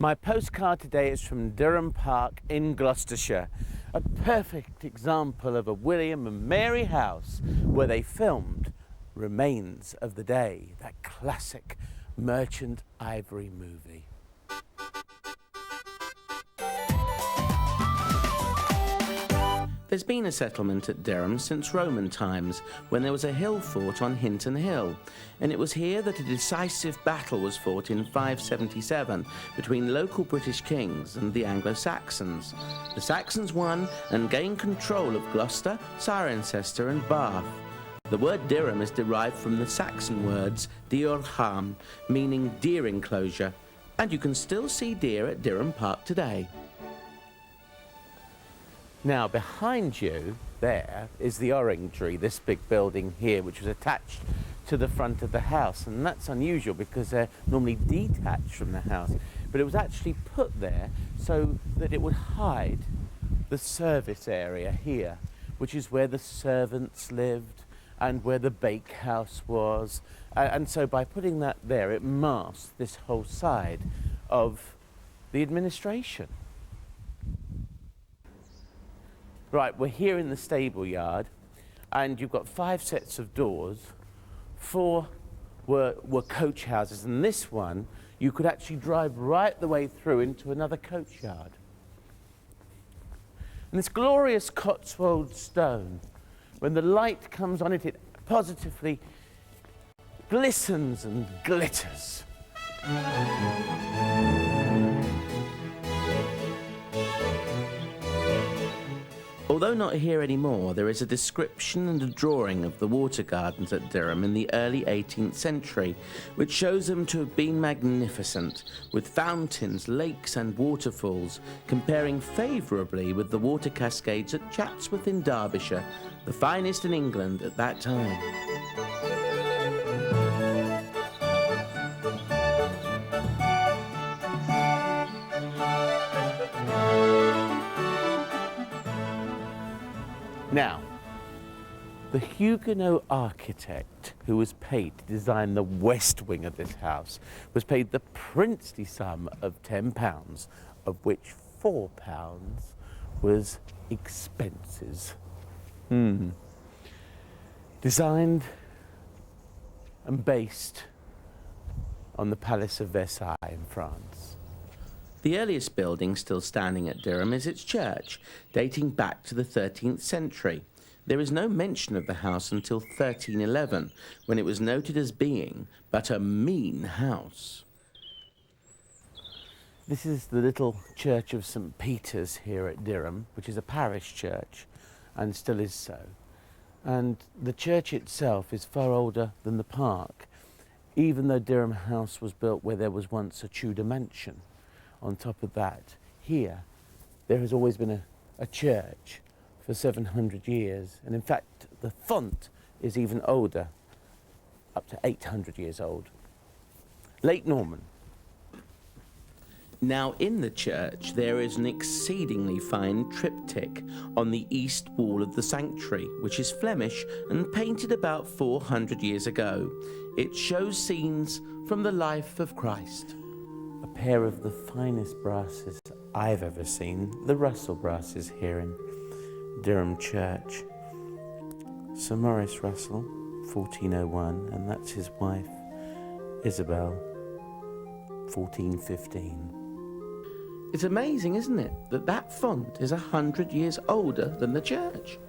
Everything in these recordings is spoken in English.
My postcard today is from Dyrham Park in Gloucestershire, a perfect example of a William and Mary house where they filmed Remains of the Day, that classic merchant ivory movie. There's been a settlement at Dyrham since Roman times, when there was a hill fort on Hinton Hill, and it was here that a decisive battle was fought in 577 between local British kings and the Anglo-Saxons. The Saxons won and gained control of Gloucester, Cirencester and Bath. The word Dyrham is derived from the Saxon words Dyrham, meaning deer enclosure, and you can still see deer at Dyrham Park today. Now, behind you there is the orangery, this big building here, which was attached to the front of the house. And that's unusual because they're normally detached from the house. But it was actually put there so that it would hide the service area here, which is where the servants lived and where the bakehouse was. And so by putting that there, it masked this whole side of the administration. Right, we're here in the stable yard, and you've got 5 sets of doors. 4 were coach houses, and this one you could actually drive right the way through into another coach yard. And this glorious Cotswold stone, when the light comes on it, it positively glistens and glitters. Although not here anymore, there is a description and a drawing of the water gardens at Dyrham in the early 18th century, which shows them to have been magnificent, with fountains, lakes and waterfalls, comparing favourably with the water cascades at Chatsworth in Derbyshire, the finest in England at that time. Now, the Huguenot architect who was paid to design the west wing of this house was paid the princely sum of £10, of which £4 was expenses. Designed and based on the Palace of Versailles in France. The earliest building still standing at Dyrham is its church, dating back to the 13th century. There is no mention of the house until 1311, when it was noted as being but a mean house. This is the little church of St. Peter's here at Dyrham, which is a parish church, and still is so. And the church itself is far older than the park, even though Dyrham House was built where there was once a Tudor mansion. On top of that, here, there has always been a church for 700 years. And in fact, the font is even older, up to 800 years old. Late Norman. Now in the church, there is an exceedingly fine triptych on the east wall of the sanctuary, which is Flemish and painted about 400 years ago. It shows scenes from the life of Christ. A pair of the finest brasses I've ever seen, the Russell brasses here in Dyrham Church. Sir Maurice Russell, 1401, and that's his wife, Isabel, 1415. It's amazing, isn't it, that that font is 100 years older than the church?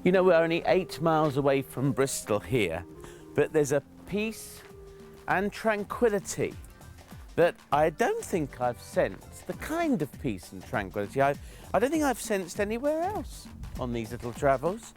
You know, we're only 8 miles away from Bristol here, but there's a peace and tranquility that I don't think I've sensed, the kind of peace and tranquility I don't think I've sensed anywhere else on these little travels.